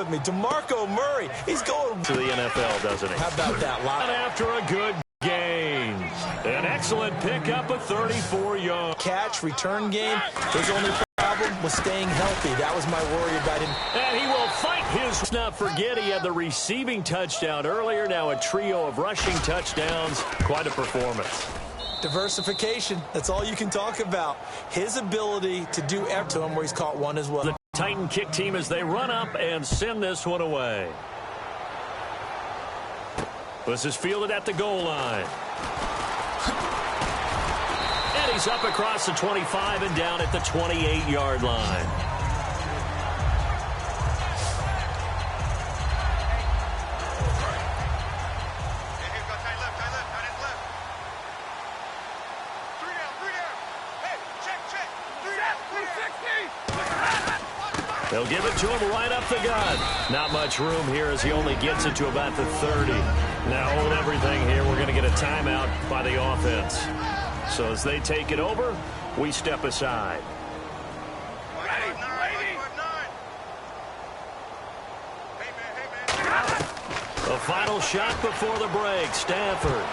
with me. DeMarco Murray, he's going to the NFL, doesn't he? How about that? After a good game, an excellent pickup of 34 yards. Catch, return game. His only problem was staying healthy. That was my worry about him. And he will fight his. Let's not forget he had the receiving touchdown earlier. Now a trio of rushing touchdowns. Quite a performance. Diversification. That's all you can talk about. His ability to do everything to him where he's caught one as well. The Titan kick team as they run up and send this one away. This is fielded at the goal line. And he's up across the 25 and down at the 28-yard line. They'll give it to him right up the gut. Not much room here as he only gets it to about the 30. Now hold everything here. We're going to get a timeout by the offense. So as they take it over, we step aside. The final shot before the break. Stafford.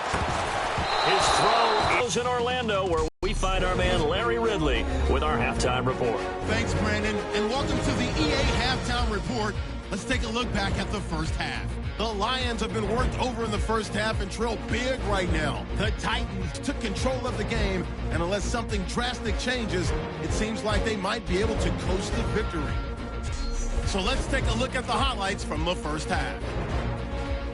His throw goes in Orlando, where we find our man Larry Ridley with our halftime report. Thanks, Brandon, and welcome to the EA Halftime Report. Let's take a look back at the first half. The Lions have been worked over in the first half and trail big right now. The Titans took control of the game, and unless something drastic changes, it seems like they might be able to coast to victory. So let's take a look at the highlights from the first half.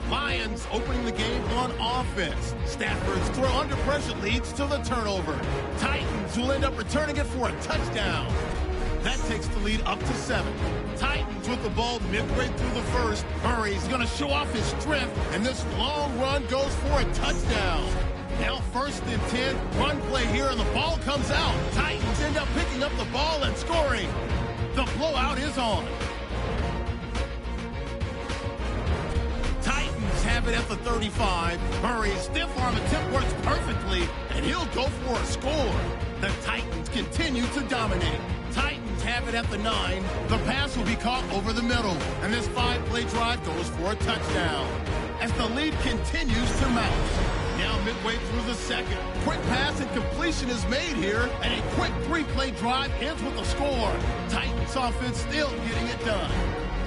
Lions opening the game on offense. Stafford's throw under pressure leads to the turnover. Titans will end up returning it for a touchdown. That takes the lead up to 7. Titans with the ball midway through the first. Murray's going to show off his strength, and this long run goes for a touchdown. Now 1st and 10, run play here, and the ball comes out. Titans end up picking up the ball and scoring. The blowout is on. Have it at the 35. Murray's stiff arm attempt works perfectly, and he'll go for a score. The Titans continue to dominate. Titans have it at the 9. The pass will be caught over the middle, and this 5-play drive goes for a touchdown. As the lead continues to mount. Now midway through the second. Quick pass and completion is made here, and a quick 3-play drive ends with a score. Titans offense still getting it done.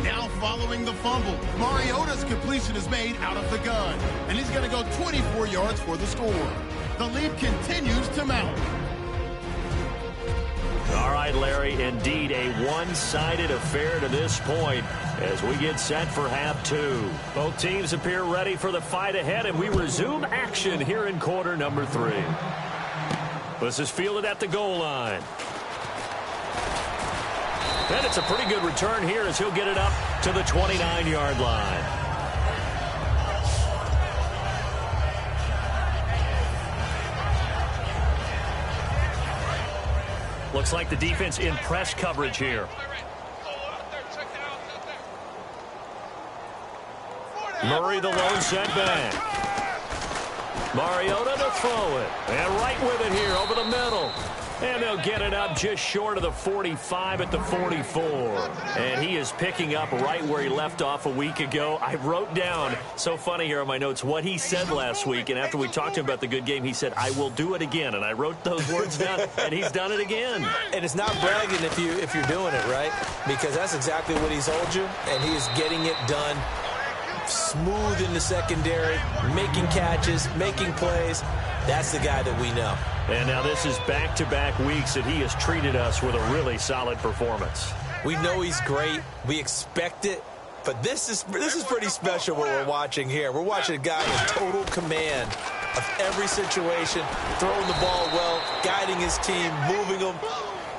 Now following the fumble, Mariota's completion is made out of the gun, and he's going to go 24 yards for the score. The lead continues to mount. All right, Larry, indeed a one-sided affair to this point as we get set for half 2. Both teams appear ready for the fight ahead, and we resume action here in quarter number 3. This is fielded at the goal line. And it's a pretty good return here as he'll get it up to the 29-yard line. Looks like the defense in press coverage here. Murray the lone setback. Mariota to throw it. And right with it here over the middle. And they'll get it up just short of the 45 at the 44. And he is picking up right where he left off a week ago. I wrote down, so funny here on my notes, what he said last week. And after we talked to him about the good game, he said, I will do it again. And I wrote those words down, and he's done it again. And it's not bragging if you're doing it, right? Because that's exactly what he's told you, and he is getting it done. Smooth in the secondary, making catches, making plays. That's the guy that we know. And now this is back-to-back weeks that he has treated us with a really solid performance. We know he's great. We expect it. But this is pretty special what we're watching here. We're watching a guy with total command of every situation, throwing the ball well, guiding his team, moving them.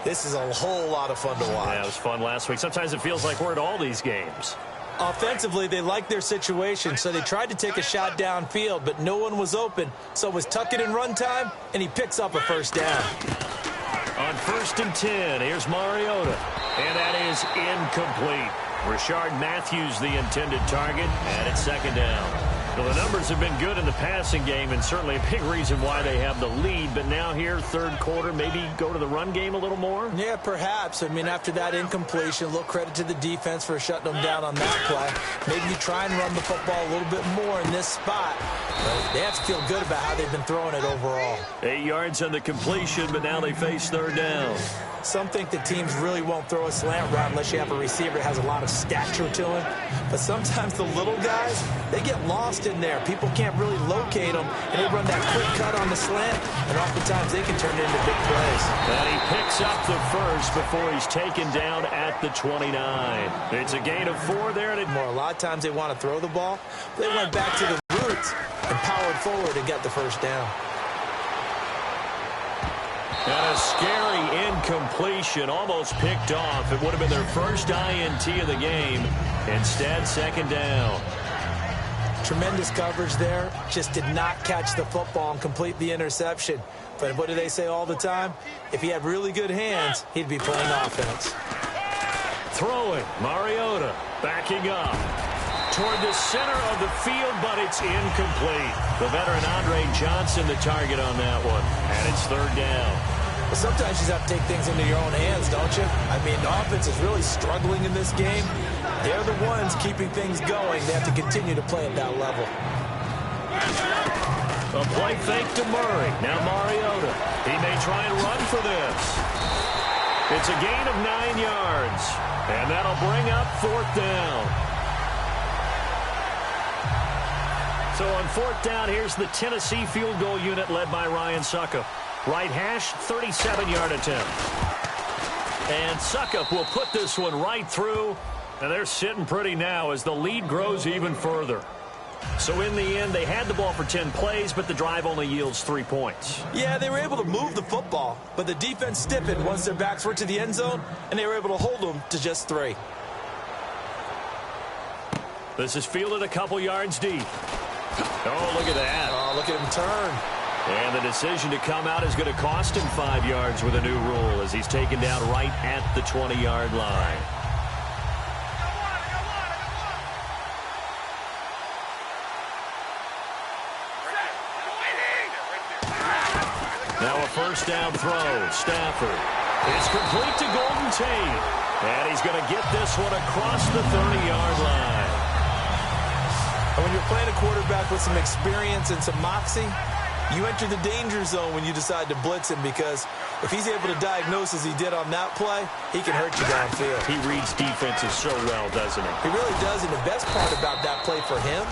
This is a whole lot of fun to watch. Yeah, it was fun last week. Sometimes it feels like we're at all these games. Offensively, they liked their situation, so they tried to take a shot downfield, but no one was open. So it was tuck it in run time, and he picks up a first down. On 1st and 10, here's Mariota, and that is incomplete. Rashard Matthews, the intended target, and it's 2nd down. Well, the numbers have been good in the passing game, and certainly a big reason why they have the lead. But now here, third quarter, maybe go to the run game a little more? Yeah, perhaps. I mean, after that incompletion, a little credit to the defense for shutting them down on that play. Maybe you try and run the football a little bit more in this spot. But they have to feel good about how they've been throwing it overall. 8 yards on the completion, but now they face third down. Some think that teams really won't throw a slant route unless you have a receiver that has a lot of stature to him. But sometimes the little guys, they get lost in there. People can't really locate them, and they run that quick cut on the slant, and oftentimes they can turn it into big plays. And he picks up the first before he's taken down at the 29. It's a gain of 4 there. A lot of times they want to throw the ball. They went back to the roots and powered forward and got the first down. And a scary incompletion, almost picked off. It would have been their first INT of the game. Instead, second down. Tremendous coverage there. Just did not catch the football and complete the interception. But what do they say all the time? If he had really good hands, he'd be playing offense. Throwing, Mariota backing up toward the center of the field, but it's incomplete. The veteran Andre Johnson the target on that one, and it's third down. Well, sometimes you just have to take things into your own hands, don't you? I mean, the offense is really struggling in this game. They're the ones keeping things going. They have to continue to play at that level. A play fake to Murray. Now Mariota. He may try and run for this. It's a gain of 9 yards, and that'll bring up fourth down. So on fourth down, here's the Tennessee field goal unit led by Ryan Succop. Right hash, 37-yard attempt. And Succop will put this one right through. And they're sitting pretty now as the lead grows even further. So in the end, they had the ball for 10 plays, but the drive only yields 3 points. Yeah, they were able to move the football, but the defense stiffened once their backs were to the end zone, and they were able to hold them to just 3. This is fielded a couple yards deep. Oh, look at that. Oh, look at him turn. And the decision to come out is going to cost him 5 yards with a new rule as he's taken down right at the 20-yard line. Now a first down throw. Stafford. It's complete to Golden Tate. And he's going to get this one across the 30-yard line. And when you're playing a quarterback with some experience and some moxie, you enter the danger zone when you decide to blitz him, because if he's able to diagnose as he did on that play, he can hurt you downfield. He reads defenses so well, doesn't he? He really does, and the best part about that play for him,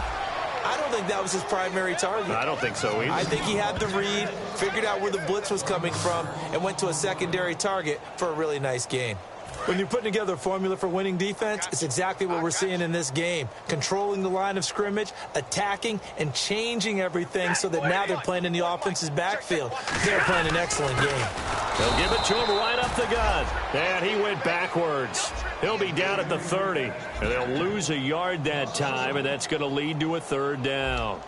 I don't think that was his primary target. I don't think so either. I think he had the read, figured out where the blitz was coming from, and went to a secondary target for a really nice gain. When you're putting together a formula for winning defense, it's exactly what we're seeing in this game. Controlling the line of scrimmage, attacking, and changing everything so that now they're playing in the offense's backfield. They're playing an excellent game. They'll give it to him right up the gut. And he went backwards. He'll be down at the 30. And they'll lose a yard that time, and that's going to lead to a third down.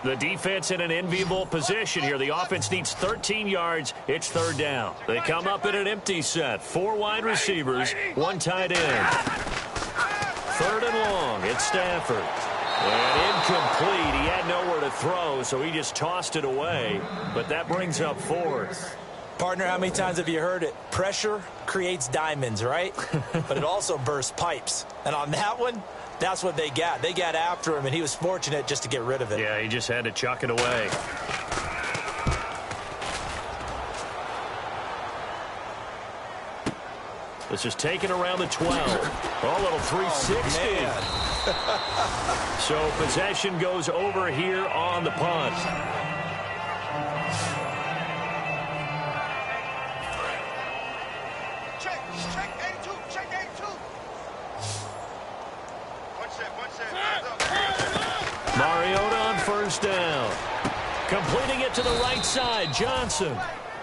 The defense in an enviable position here. The offense needs 13 yards. It's third down. They come up in an empty set. 4 wide receivers, 1 tight end. Third and long. It's Stafford. And incomplete. He had nowhere to throw, so he just tossed it away. But that brings up fourth. Partner, how many times have you heard it? Pressure creates diamonds, right? But it also bursts pipes. And on that one, that's what they got. They got after him, and he was fortunate just to get rid of it. Yeah, he just had to chuck it away. This is taken around the 12. Oh, a little 360. Oh, so possession goes over here on the punt. Mariota on first down. Completing it to the right side. Johnson.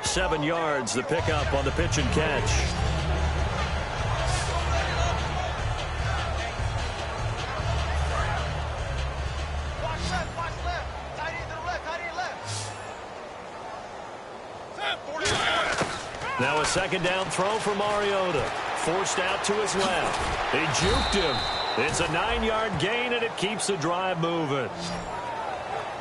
7 yards, the pickup on the pitch and catch. Now a second down throw for Mariota. Forced out to his left. They juked him. It's a 9-yard gain, and it keeps the drive moving.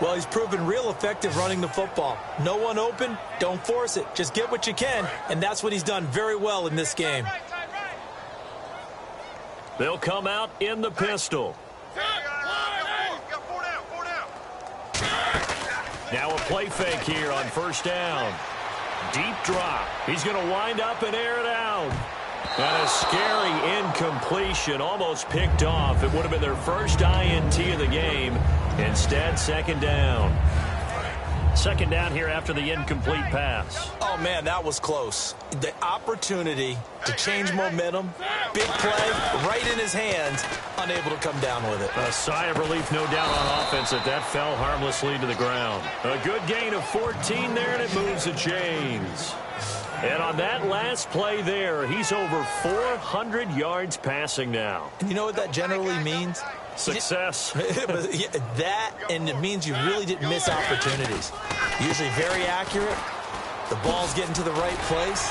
Well, he's proven real effective running the football. No one open, don't force it. Just get what you can, and that's what he's done very well in this game. They'll come out in the pistol. Now a play fake here on first down. Deep drop. He's going to wind up and air it out. And a scary incompletion, almost picked off. It would have been their first INT of the game. Instead, second down. Second down here after the incomplete pass. Oh, man, that was close. The opportunity to change momentum, big play, right in his hands, unable to come down with it. A sigh of relief, no doubt, on offense that fell harmlessly to the ground. A good gain of 14 there, and it moves the chains. And on that last play there, he's over 400 yards passing now. And you know what that generally means? Success. That, and it means you really didn't miss opportunities. Usually very accurate. The ball's getting to the right place.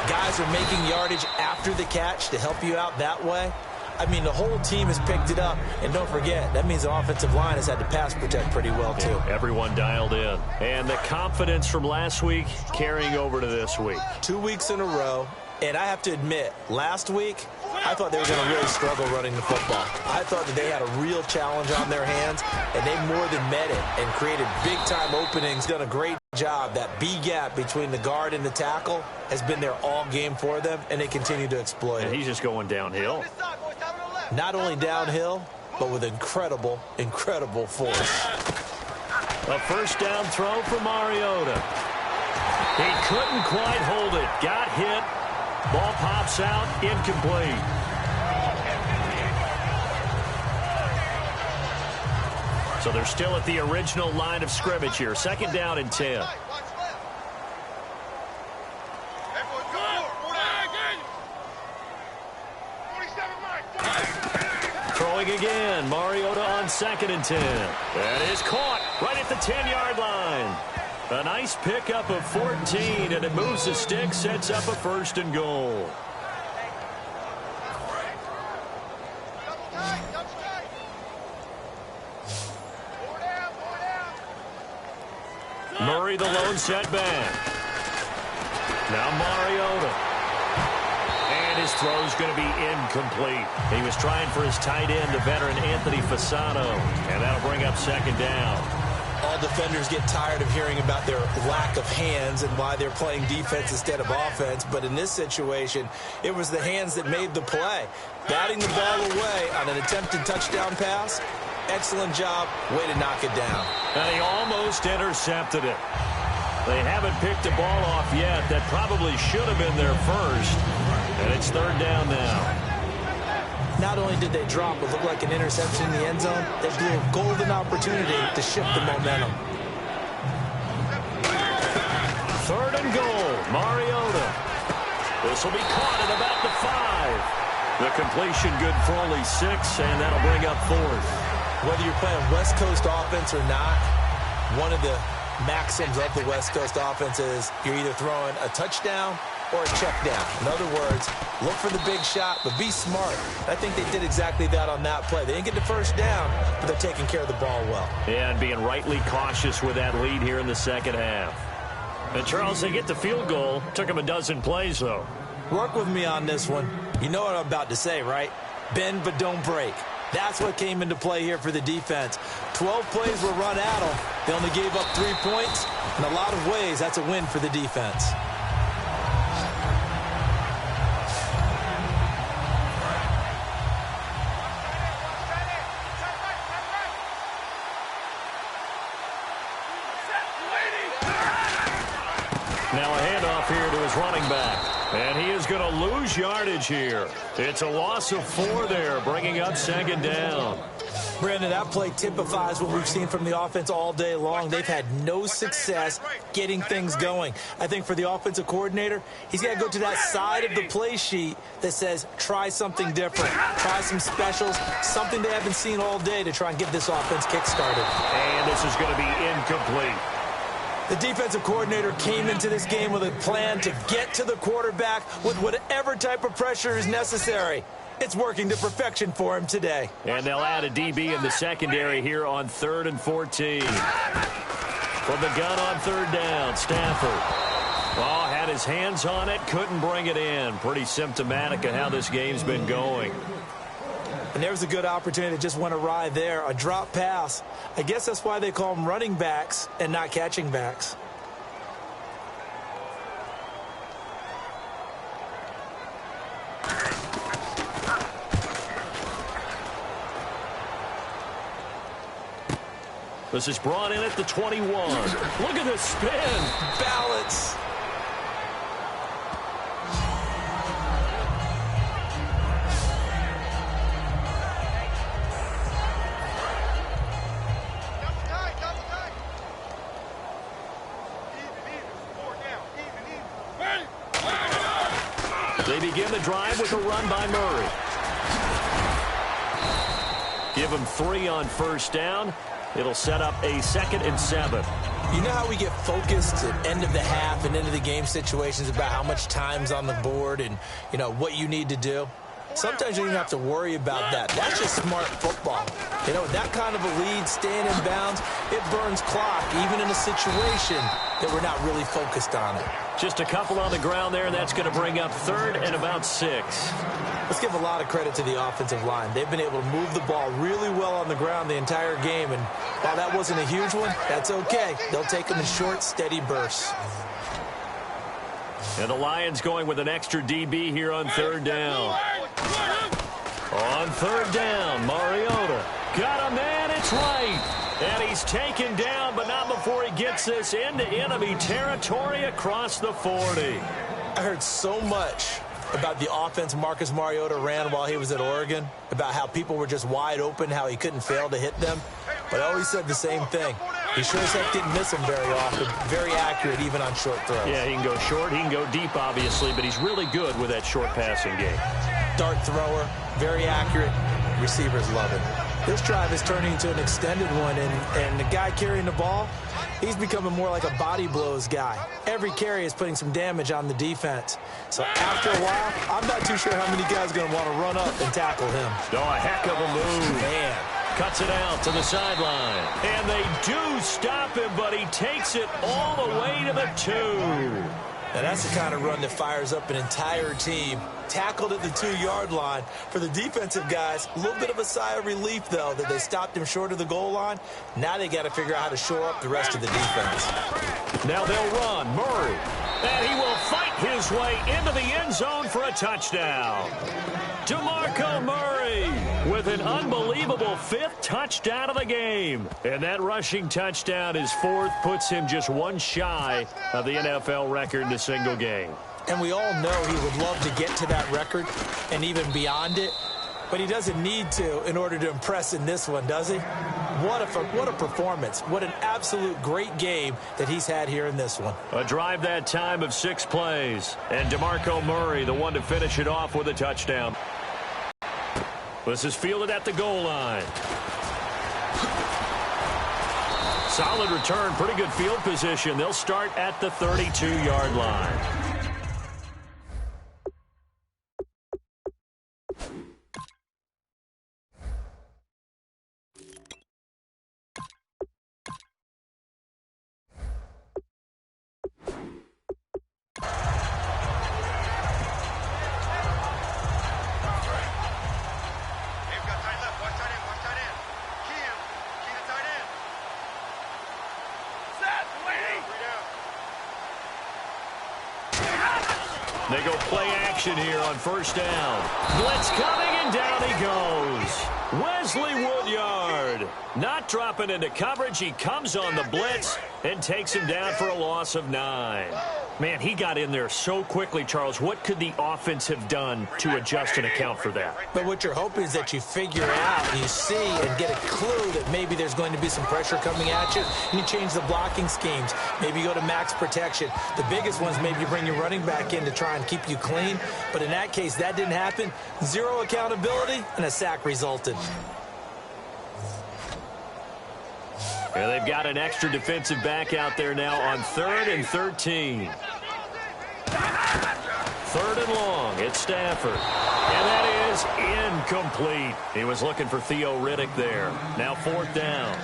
Guys are making yardage after the catch to help you out that way. I mean, the whole team has picked it up. And don't forget, that means the offensive line has had to pass protect pretty well, too. Yeah, everyone dialed in. And the confidence from last week carrying over to this week. 2 weeks in a row. And I have to admit, last week, I thought they were going to really struggle running the football. I thought that they had a real challenge on their hands, and they more than met it and created big-time openings, done a great job. That B-gap between the guard and the tackle has been there all game for them, and they continue to exploit it. He's just going downhill. Not only downhill, but with incredible, incredible force. A first down throw for Mariota. He couldn't quite hold it. Got hit. Ball pops out, incomplete. So they're still at the original line of scrimmage here. Second down and 10. Throwing again. Mariota on second and 10. That is caught right at the 10-yard line. A nice pickup of 14, and it moves the stick, sets up a first and goal. Murray, the lone setback. Now Mariota. And his throw's going to be incomplete. He was trying for his tight end, the veteran Anthony Fasano, and that'll bring up second down. All defenders get tired of hearing about their lack of hands and why they're playing defense instead of offense. But in this situation, it was the hands that made the play. Batting the ball away on an attempted touchdown pass. Excellent job. Way to knock it down. And he almost intercepted it. They haven't picked the ball off yet. That probably should have been their first. And it's third down now. Not only did they drop what looked like an interception in the end zone, they blew a golden opportunity to shift the momentum. Third and goal, Mariota. This will be caught at about the 5. The completion good for only 6, and that'll bring up fourth. Whether you're playing West Coast offense or not, one of the maxims of the West Coast offense is you're either throwing a touchdown or a check down. In other words, look for the big shot, but be smart. I think they did exactly that on that play. They didn't get the first down, but they're taking care of the ball well. Yeah, and being rightly cautious with that lead here in the second half. And Charles, they get the field goal. Took them a dozen plays, though. Work with me on this one. You know what I'm about to say, right? Bend but don't break. That's what came into play here for the defense. 12 plays were run at them. They only gave up 3 points. In a lot of ways, that's a win for the defense. Now a handoff here to his running back. And he is going to lose yardage here. It's a loss of 4 there, bringing up second down. Brandon, that play typifies what we've seen from the offense all day long. They've had no success getting things going. I think for the offensive coordinator, he's got to go to that side of the play sheet that says try something different, try some specials, something they haven't seen all day to try and get this offense kick-started. And this is going to be incomplete. The defensive coordinator came into this game with a plan to get to the quarterback with whatever type of pressure is necessary. It's working to perfection for him today. And they'll add a DB in the secondary here on 3rd and 14. From the gun on 3rd down, Stafford. Oh, had his hands on it, couldn't bring it in. Pretty symptomatic of how this game's been going. And there's a good opportunity that just went awry there, a drop pass. I guess that's why they call them running backs and not catching backs. This is brought in at the 21. Look at the spin. Balance. They begin the drive with a run by Murray. Give him 3 on 1st down. It'll set up a 2nd and 7. You know how we get focused at end of the half and into the game situations about how much time's on the board and, you know, what you need to do? Sometimes you don't even have to worry about that. That's just smart football. You know, that kind of a lead, staying in bounds, it burns clock, even in a situation that we're not really focused on it. Just a couple on the ground there, and that's going to bring up 3rd and about 6. Let's give a lot of credit to the offensive line. They've been able to move the ball really well on the ground the entire game, and while that wasn't a huge one, that's okay. They'll take them in short, steady bursts. And the Lions going with an extra DB here on 3rd down. On 3rd down, Mariota got a man, it's right. And he's taken down, but not before he gets this into enemy territory across the 40. I heard so much about the offense Marcus Mariota ran while he was at Oregon, about how people were just wide open, how he couldn't fail to hit them. But I always said the same thing. He sure as heck didn't miss them very often. Very accurate, even on short throws. Yeah, he can go short, he can go deep, obviously, but he's really good with that short passing game. Dart thrower, very accurate. Receivers love it. This drive is turning into an extended one, and the guy carrying the ball, he's becoming more like a body blows guy. Every carry is putting some damage on the defense. So after a while, I'm not too sure how many guys are going to want to run up and tackle him. Oh, a heck of a move. Man. Cuts it out to the sideline. And they do stop him, but he takes it all the way to the 2. Now that's the kind of run that fires up an entire team. Tackled at the 2-yard line. For the defensive guys, a little bit of a sigh of relief, though, that they stopped him short of the goal line. Now they got to figure out how to shore up the rest of the defense. Now they'll run. Murray. And he will fight his way into the end zone for a touchdown. DeMarco Murray with an unbelievable 5th touchdown of the game. And that rushing touchdown, his 4th, puts him just one shy of the NFL record in a single game. And we all know he would love to get to that record and even beyond it. But he doesn't need to in order to impress in this one, does he? What a performance. What an absolute great game that he's had here in this one. A drive that time of 6 plays. And DeMarco Murray, the one to finish it off with a touchdown. This is fielded at the goal line. Solid return, pretty good field position. They'll start at the 32-yard line. They go play action here on 1st down. Blitz coming, and down he goes. Wesley Woodyard not dropping into coverage. He comes on the blitz and takes him down for a loss of 9. Man, he got in there so quickly, Charles. What could the offense have done to adjust and account for that? But what you're hoping is that you figure out, you see, and get a clue that maybe there's going to be some pressure coming at you, and you change the blocking schemes. Maybe you go to max protection. The biggest ones, maybe you bring your running back in to try and keep you clean. But in that case, that didn't happen. 0 accountability, and a sack resulted. Yeah, they've got an extra defensive back out there now on 3rd and 13. 3rd and long. It's Stafford. And that is incomplete. He was looking for Theo Riddick there. Now 4th down.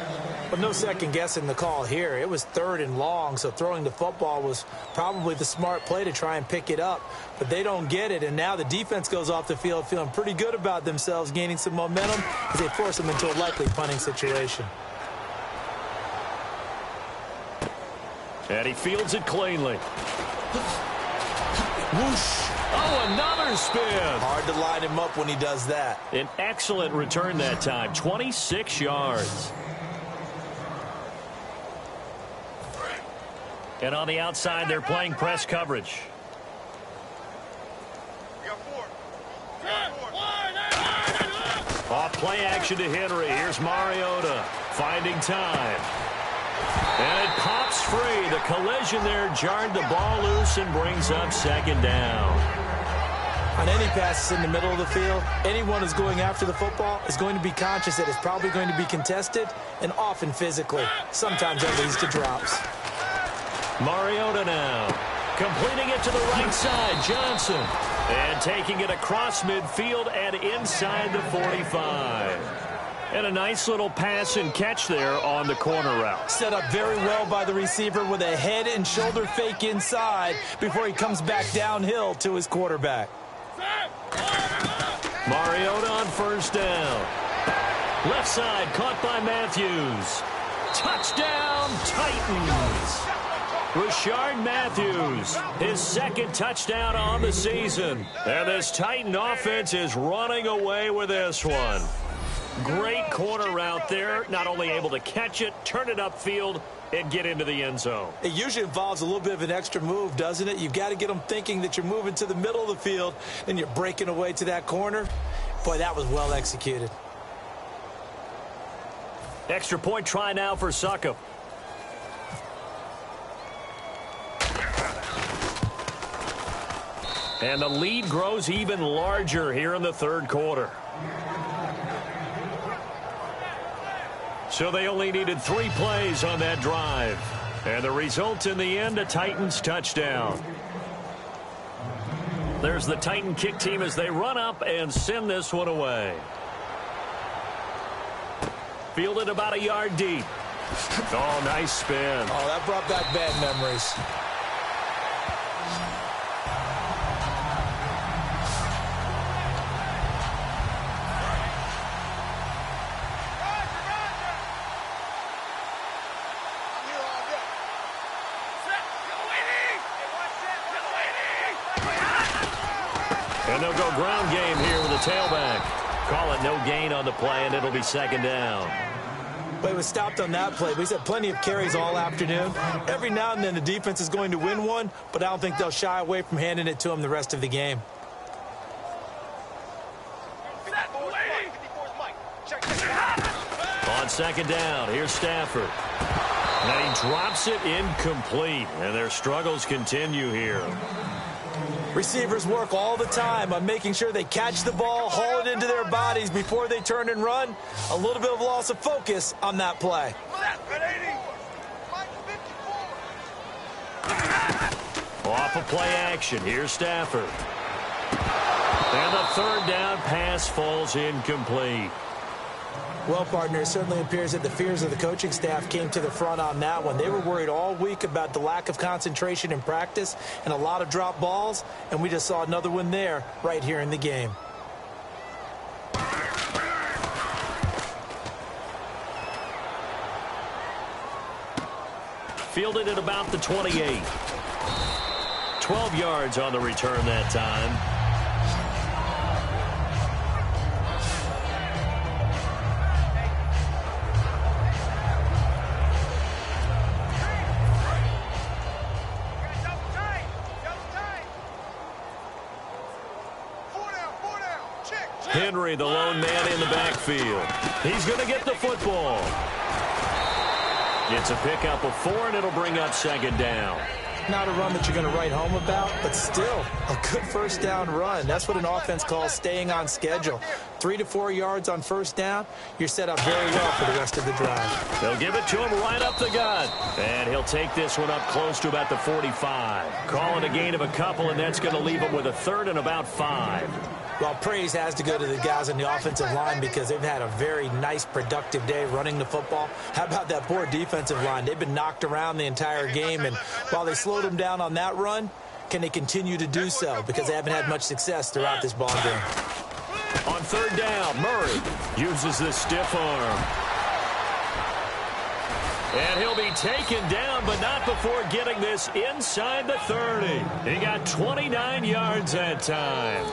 But no second guessing the call here. It was 3rd and long, so throwing the football was probably the smart play to try and pick it up. But they don't get it, and now the defense goes off the field feeling pretty good about themselves, gaining some momentum as they force them into a likely punting situation. And he fields it cleanly. Whoosh. Oh, another spin. Hard to line him up when he does that. An excellent return that time, 26 yards. And on the outside, they're playing press coverage. Off play action to Henry. Here's Mariota finding time. And it pops free. The collision there jarred the ball loose and brings up 2nd down. On any passes in the middle of the field, anyone who's going after the football is going to be conscious that it's probably going to be contested and often physically. Sometimes that leads to drops. Mariota now, completing it to the right side, Johnson. And taking it across midfield and inside the 45. And a nice little pass and catch there on the corner route. Set up very well by the receiver with a head and shoulder fake inside before he comes back downhill to his quarterback. Mariota on 1st down. Left side caught by Matthews. Touchdown, Titans. Rashard Matthews, his 2nd touchdown on the season. And this Titan offense is running away with this one. Great corner route there. Not only able to catch it, turn it upfield, and get into the end zone. It usually involves a little bit of an extra move, doesn't it? You've got to get them thinking that you're moving to the middle of the field and you're breaking away to that corner. Boy, that was well executed. Extra point try now for Succop. And the lead grows even larger here in the 3rd quarter. So they only needed 3 plays on that drive. And the result in the end, a Titans touchdown. There's the Titan kick team as they run up and send this one away. Fielded about a yard deep. Oh, nice spin. Oh, that brought back bad memories. And they'll go ground game here with a tailback. Call it no gain on the play, and it'll be 2nd down. But it was stopped on that play. We've had plenty of carries all afternoon. Every now and then the defense is going to win one, but I don't think they'll shy away from handing it to them the rest of the game. On 2nd down, here's Stafford. And he drops it incomplete, and their struggles continue here. Receivers work all the time on making sure they catch the ball, haul it into their bodies before they turn and run. A little bit of loss of focus on that play. Off of play action, here's Stafford. And the 3rd down pass falls incomplete. Well, partner, it certainly appears that the fears of the coaching staff came to the front on that one. They were worried all week about the lack of concentration in practice and a lot of drop balls, and we just saw another one there right here in the game. Fielded at about the 28. 12 yards on the return that time. Henry, the lone man in the backfield. He's going to get the football. It's a pickup of 4, and it'll bring up 2nd down. Not a run that you're going to write home about, but still a good first down run. That's what an offense calls staying on schedule. 3 to 4 yards on first down, you're set up very well for the rest of the drive. They'll give it to him right up the gut. And he'll take this one up close to about the 45. Calling a gain of a couple, and that's going to leave him with a third and about 5. Well, praise has to go to the guys on the offensive line because they've had a very nice, productive day running the football. How about that poor defensive line? They've been knocked around the entire game, and while they slowed them down on that run, can they continue to do so? Because they haven't had much success throughout this ball game. On third down, Murray uses the stiff arm. And he'll be taken down, but not before getting this inside the 30. He got 29 yards that time.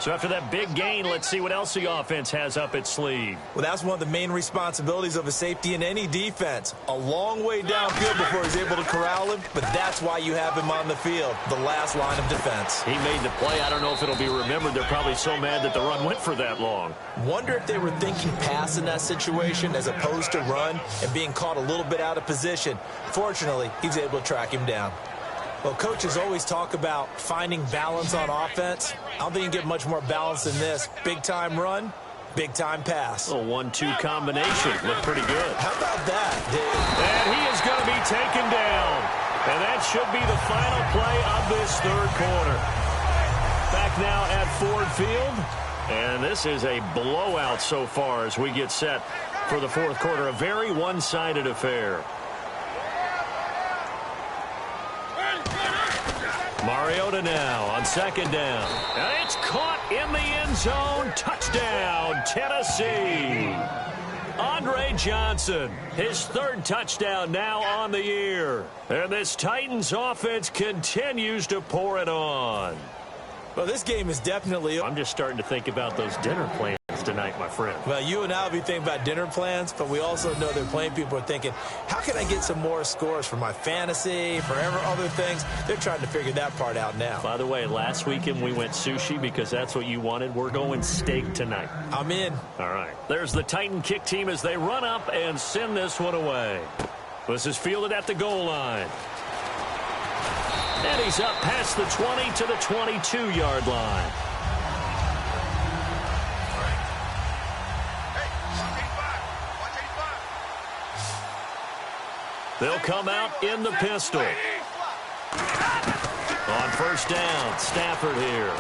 So after that big gain, let's see what else the offense has up its sleeve. Well, that's one of the main responsibilities of a safety in any defense. A long way downfield before he's able to corral him, but that's why you have him on the field, the last line of defense. He made the play. I don't know if it'll be remembered. They're probably so mad that the run went for that long. Wonder if they were thinking pass in that situation as opposed to run and being caught a little bit out of position. Fortunately, he's able to track him down. Well, coaches always talk about finding balance on offense. I don't think you can get much more balance than this. Big-time run, big-time pass. A 1-2 combination. Looked pretty good. How about that, Dave? And he is going to be taken down. And that should be the final play of this third quarter. Back now at Ford Field. And this is a blowout so far as we get set for the fourth quarter. A very one-sided affair. Mariota now on second down. And it's caught in the end zone. Touchdown, Tennessee. Andre Johnson, his third touchdown now on the year. And this Titans offense continues to pour it on. Well, this game is definitely... I'm just starting to think about those dinner plans tonight, my friend. Well, you and I will be thinking about dinner plans, but we also know they're playing people are thinking, how can I get some more scores for my fantasy, for other things? They're trying to figure that part out now. By the way, last weekend we went sushi because that's what you wanted. We're going steak tonight. I'm in. All right. There's the Titan kick team as they run up and send this one away. This is fielded at the goal line. And he's up past the 20 to the 22-yard line. They'll come out in the pistol. On first down, Stafford here.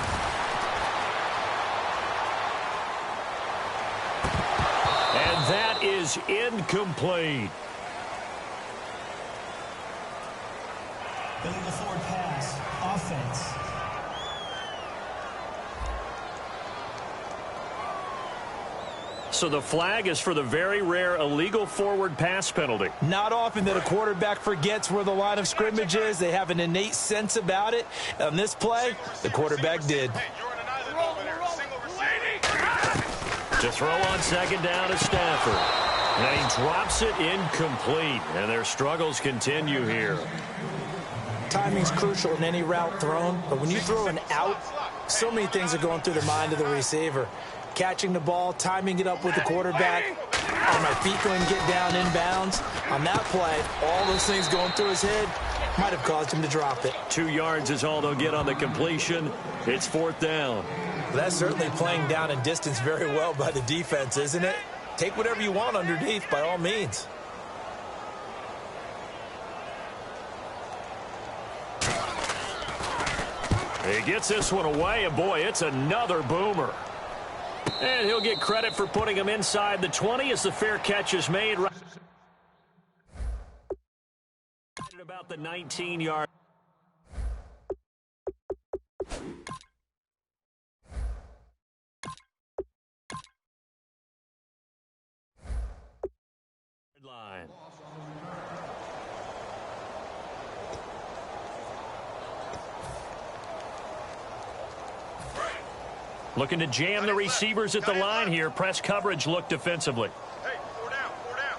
And that is incomplete. Billy the Ford pass, offense. So the flag is for the very rare illegal forward pass penalty. Not often that a quarterback forgets where the line of scrimmage is. They have an innate sense about it. On this play, the quarterback did. To throw on second down is Stafford. And he drops it incomplete. And their struggles continue here. Timing's crucial in any route thrown, but when you throw an out, so many things are going through the mind of the receiver. Catching the ball, timing it up with the quarterback. Are my feet going to get down inbounds? On that play, all those things going through his head might have caused him to drop it. 2 yards is all they'll get on the completion. It's fourth down. That's certainly playing down and distance very well by the defense, isn't it? Take whatever you want underneath, by all means. He gets this one away, and boy, it's another boomer. And he'll get credit for putting him inside the 20 as the fair catch is made. Right about the 19-yard. Line. Looking to jam the receivers at the line here. Press coverage look defensively.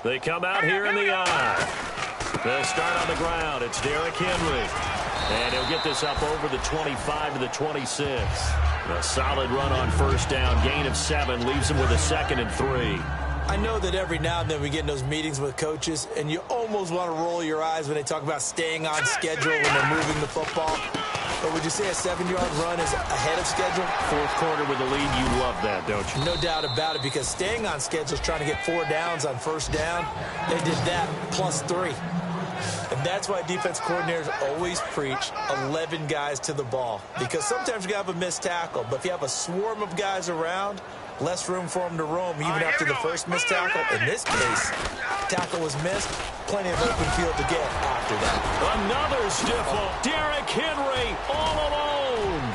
They come out here in the eye. They'll start on the ground. It's Derrick Henry. And he'll get this up over the 25 to the 26. A solid run on first down. Gain of 7 leaves him with a 2nd and 3. I know that every now and then we get in those meetings with coaches, and you almost want to roll your eyes when they talk about staying on schedule when they're moving the football. But would you say a 7-yard run is ahead of schedule? Fourth quarter with the lead, you love that, don't you? No doubt about it, because staying on schedule is trying to get 4 downs on first down. They did that plus 3. And that's why defense coordinators always preach 11 guys to the ball, because sometimes you have a missed tackle, but if you have a swarm of guys around, less room for them to roam even after the first missed tackle. In this case, tackle was missed, plenty of open field to get after that. Another stiff one. Derrick Henry all alone.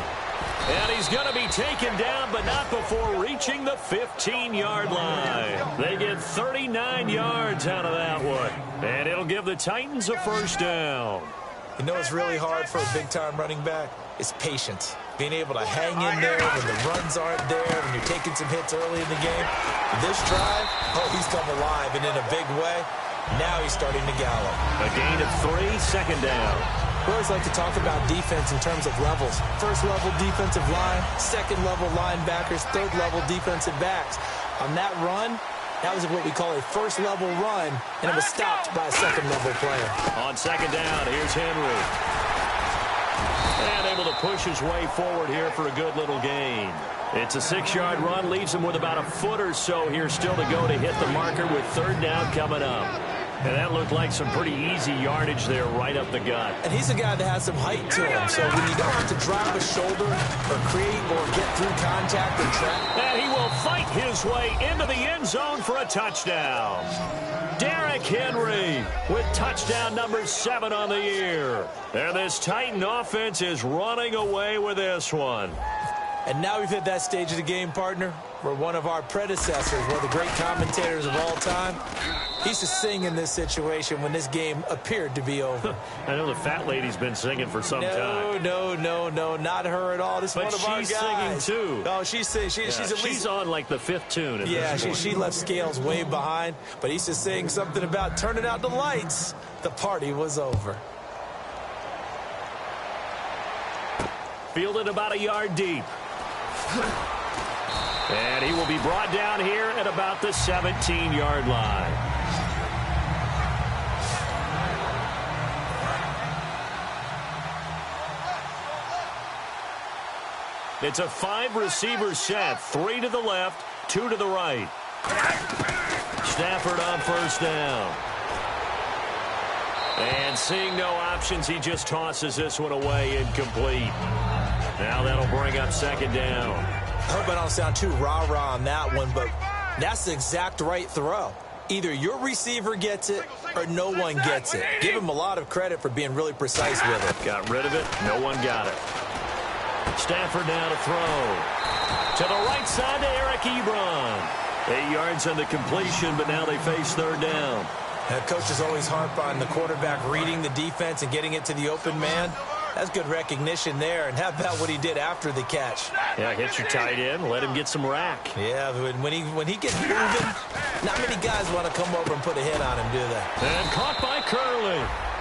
And he's going to be taken down, but not before reaching the 15-yard line. They get 39 yards out of that one. And it'll give the Titans a first down. You know what's really hard for a big-time running back? It's patience. Being able to hang in there when the runs aren't there, when you're taking some hits early in the game. This drive, he's come alive, and in a big way. Now he's starting to gallop. A gain of 3, second down. We always like to talk about defense in terms of levels. First-level defensive line, second-level linebackers, third-level defensive backs. On that run, that was what we call a first-level run, and it was stopped by a second-level player. On second down, here's Henry. And able to push his way forward here for a good little gain. It's a 6-yard run, leaves him with about a foot or so here still to go to hit the marker with third down coming up. And that looked like some pretty easy yardage there right up the gut. And he's a guy that has some height to him, so when you don't have to drop a shoulder or create or get through contact and trap. And he will fight his way into the end zone for a touchdown. Derrick Henry with touchdown number 7 on the year. And this Titan offense is running away with this one. And now we've hit that stage of the game, partner, where one of our predecessors, one of the great commentators of all time, he used to sing in this situation when this game appeared to be over. I know the fat lady's been singing for some time. No, not her at all. This is one of our guys. But she's singing, too. Oh, she's singing. She's on, like, the 5th tune. She left Scales way behind, but he used to sing something about turning out the lights. The party was over. Fielded about a yard deep. And he will be brought down here at about the 17-yard line. It's a 5-receiver set. 3 to the left, 2 to the right. Stafford on first down. And seeing no options, he just tosses this one away incomplete. Now that'll bring up second down. I hope I don't sound too rah-rah on that one, but that's the exact right throw. Either your receiver gets it or no one gets it. Give him a lot of credit for being really precise with it. Got rid of it. No one got it. Stafford now to throw. To the right side to Eric Ebron. 8 yards on the completion, but now they face third down. Coaches always harp on the quarterback reading the defense and getting it to the open man. That's good recognition there. And how about what he did after the catch? Yeah, hit your tight end. Let him get some rack. Yeah, when he gets moving, not many guys want to come over and put a hit on him, do they? And caught by Curley.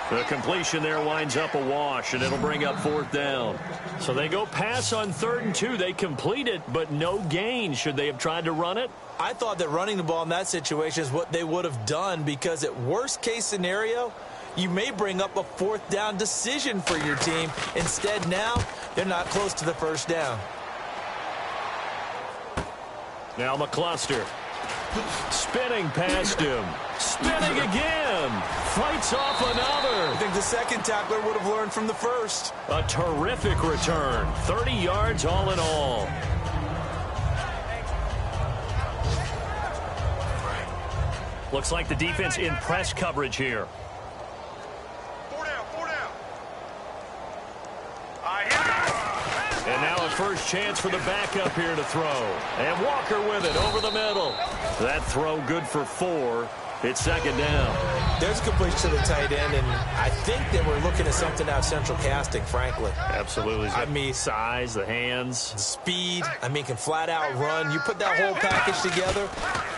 The completion there winds up a wash, and it'll bring up fourth down. So they go pass on 3rd and 2. They complete it, but no gain. Should they have tried to run it? I thought that running the ball in that situation is what they would have done, because at worst case scenario, you may bring up a 4th down decision for your team. Instead, now, they're not close to the first down. Now McCluster. Spinning past him. Spinning again. Fights off another. I think the second tackler would have learned from the first. A terrific return. 30 yards all in all. Looks like the defense in press coverage here. And now a first chance for the backup here to throw. And Walker with it over the middle. That throw good for 4. It's second down. There's a completion to the tight end, and I think that we're looking at something out of central casting, frankly. Absolutely. I mean, size, the hands. the speed, can flat out run. You put that whole package together,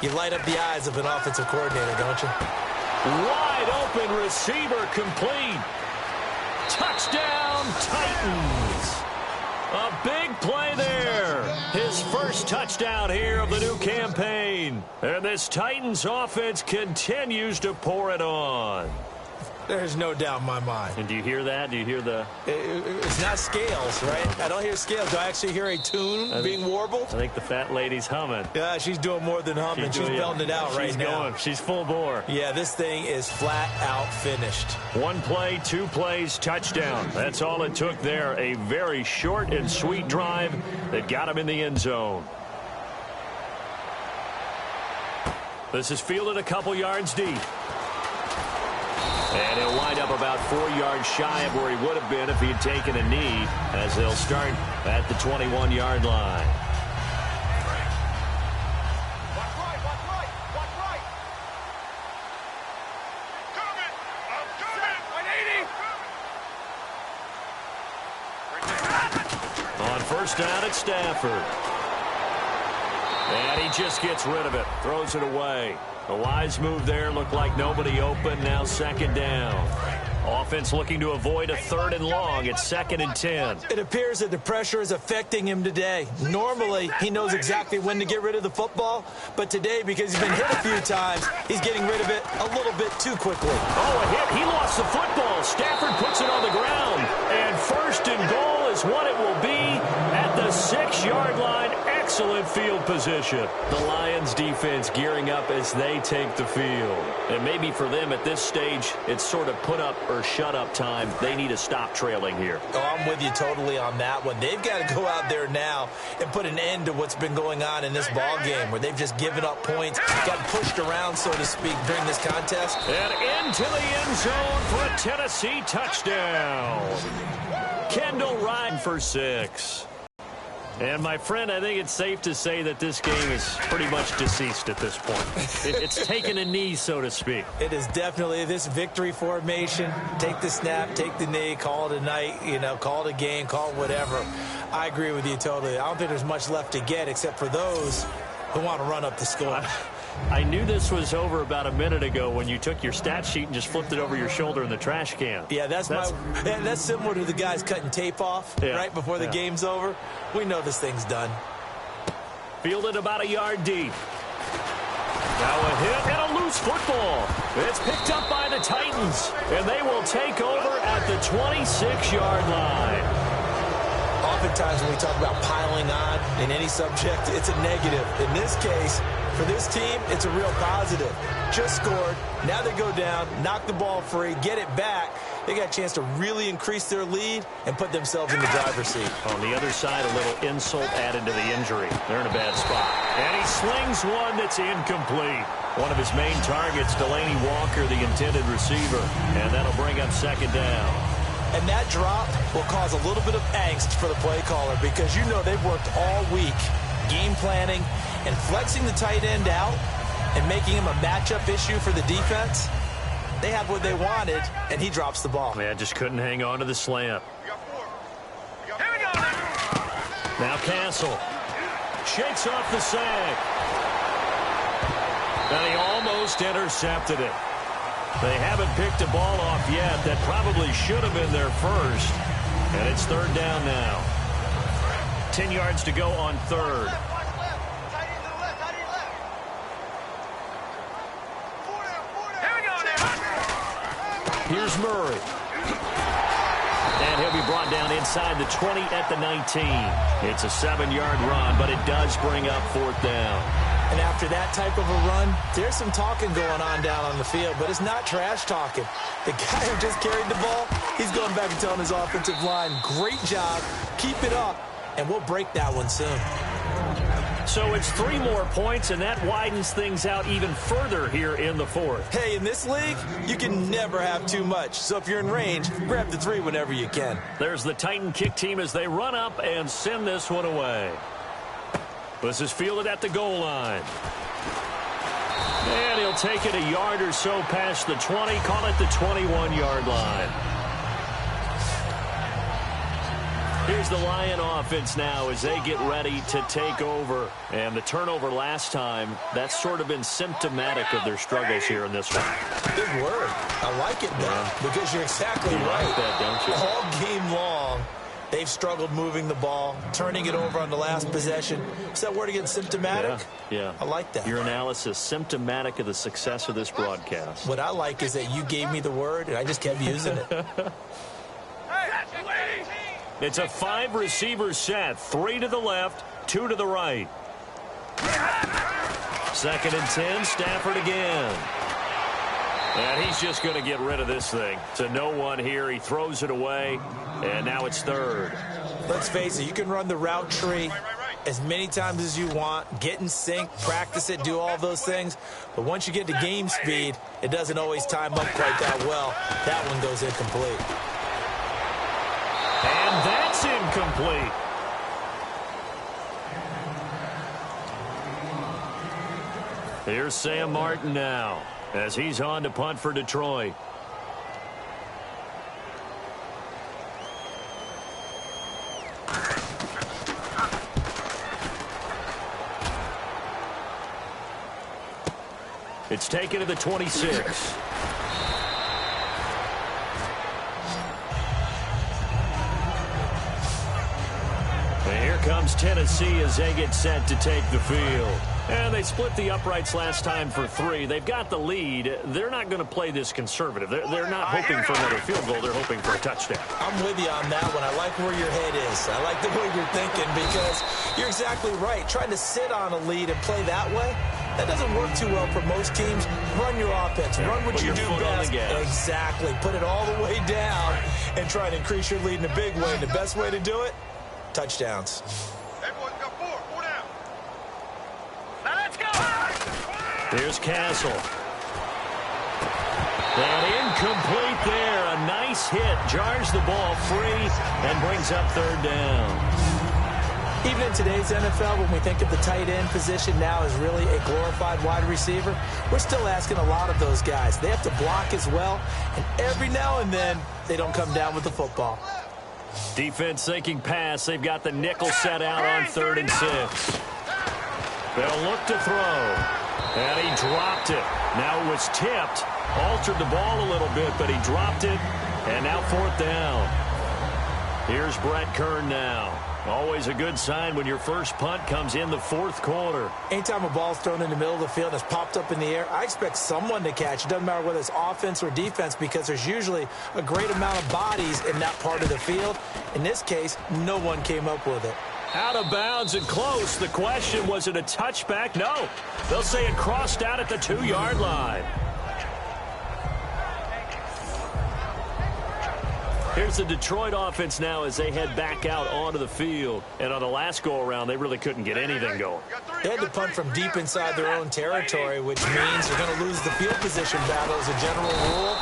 you light up the eyes of an offensive coordinator, don't you? Wide open receiver complete. Touchdown, Titans. A big play there. His first touchdown here of the new campaign. And this Titans offense continues to pour it on. There's no doubt in my mind. And do you hear that? Do you hear the... It's not scales, right? I don't hear scales. Do I actually hear a tune being warbled? I think the fat lady's humming. Yeah, she's doing more than humming. She's belting it out right now. She's full bore. Yeah, this thing is flat out finished. 1 play, 2 plays, touchdown. That's all it took there. A very short and sweet drive that got him in the end zone. This is fielded a couple yards deep. And he'll wind up about 4 yards shy of where he would have been if he had taken a knee, as they'll start at the 21-yard line. On first down at Stafford. And he just gets rid of it, throws it away. A wise move there, looked like nobody open, now second down. Offense looking to avoid a 3rd and long. It's 2nd and 10. It appears that the pressure is affecting him today. Normally, he knows exactly when to get rid of the football, but today, because he's been hit a few times, he's getting rid of it a little bit too quickly. Oh, a hit. He lost the football. Stafford puts it on the ground. And 1st and goal is what it will be at the 6-yard line. Excellent field position. The Lions defense gearing up as they take the field. And maybe for them at this stage, it's sort of put up or shut up time. They need to stop trailing here. Oh, I'm with you totally on that one. They've got to go out there now and put an end to what's been going on in this ball game where they've just given up points, got pushed around, so to speak, during this contest. And into the end zone for a Tennessee touchdown. Kendall Ryan for 6. And, my friend, I think it's safe to say that this game is pretty much deceased at this point. It's taken a knee, so to speak. It is definitely this victory formation. Take the snap, take the knee, call it a night, call it a game, call it whatever. I agree with you totally. I don't think there's much left to get except for those who want to run up the score. I knew this was over about a minute ago when you took your stat sheet and just flipped it over your shoulder in the trash can. Yeah, that's similar to the guys cutting tape off right before the game's over. We know this thing's done. Fielded about a yard deep. Now a hit and a loose football. It's picked up by the Titans, and they will take over at the 26-yard line. Oftentimes when we talk about piling on in any subject, it's a negative. In this case, for this team, it's a real positive. Just scored. Now they go down, knock the ball free, get it back. They got a chance to really increase their lead and put themselves in the driver's seat. On the other side, a little insult added to the injury. They're in a bad spot. And he slings one that's incomplete. One of his main targets, Delaney Walker, the intended receiver. And that'll bring up 2nd down. And that drop will cause a little bit of angst for the play caller because they've worked all week game planning and flexing the tight end out and making him a matchup issue for the defense. They had what they wanted, and he drops the ball. Yeah, just couldn't hang on to the slant. Now Castle shakes off the sack. And he almost intercepted it. They haven't picked a ball off yet. That probably should have been their first. And it's 3rd down now. 10 yards to go on 3rd. Here's Murray. And he'll be brought down inside the 20 at the 19. It's a 7-yard run, but it does bring up 4th down. And after that type of a run, there's some talking going on down on the field, but it's not trash talking. The guy who just carried the ball, he's going back and telling his offensive line, great job, keep it up, and we'll break that one soon. So it's 3 more points, and that widens things out even further here in the 4th. Hey, in this league, you can never have too much. So if you're in range, grab the 3 whenever you can. There's the Titan kick team as they run up and send this one away. This is fielded at the goal line. And he'll take it a yard or so past the 20, call it the 21-yard line. Here's the Lion offense now as they get ready to take over. And the turnover last time, that's sort of been symptomatic of their struggles here in this one. Big word. I like it, though, because you're exactly right. Like that, don't you? All game long, They've struggled moving the ball, turning it over on the last possession. Is that word again, symptomatic? Yeah. I like that. Your analysis, symptomatic of the success of this broadcast. What I like is that you gave me the word, and I just kept using it. It's a 5-receiver set. 3 to the left, 2 to the right. 2nd and 10, Stafford again. And he's just going to get rid of this thing. To no one here. He throws it away, and now it's 3rd. Let's face it, you can run the route tree as many times as you want, get in sync, practice it, do all those things. But once you get to game speed, it doesn't always time up quite that well. That one goes incomplete. And that's incomplete. Here's Sam Martin now, as he's on to punt for Detroit. It's taken to the 26. And here comes Tennessee as they get set to take the field. And they split the uprights last time for 3. They've got the lead. They're not going to play this conservative. They're not hoping for another field goal. They're hoping for a touchdown. I'm with you on that one. I like where your head is. I like the way you're thinking because you're exactly right. Trying to sit on a lead and play that way, that doesn't work too well for most teams. Run your offense. Run what you do best. Exactly. Put it all the way down and try and increase your lead in a big way. And the best way to do it, touchdowns. Here's Castle. And incomplete there. A nice hit. Jars the ball free and brings up 3rd down. Even in today's NFL, when we think of the tight end position now as really a glorified wide receiver, we're still asking a lot of those guys. They have to block as well, and every now and then, they don't come down with the football. Defense thinking pass. They've got the nickel set out on 3rd and 6. They'll look to throw. And he dropped it. Now it was tipped. Altered the ball a little bit, but he dropped it. And now 4th down. Here's Brett Kern now. Always a good sign when your first punt comes in the 4th quarter. Anytime a ball's thrown in the middle of the field and it's popped up in the air, I expect someone to catch. It doesn't matter whether it's offense or defense because there's usually a great amount of bodies in that part of the field. In this case, no one came up with it. Out of bounds and close. The question, was it a touchback? No. They'll say it crossed out at the 2-yard line. Here's the Detroit offense now as they head back out onto the field. And on the last go-around, they really couldn't get anything going. They had to punt from deep inside their own territory, which means they're going to lose the field position battle as a general rule.